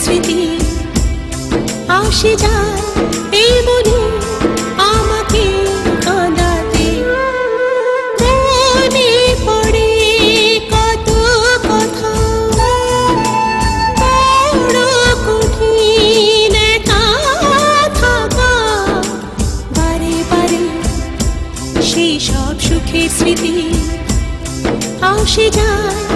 স্মৃতি আসে যায় এই মনে আমাকে কাঁদাতে। মনে পড়ে কত কথা, বড় কঠিন একা থাকা, বারে বারে সেই সব সুখের স্মৃতি আসে যায়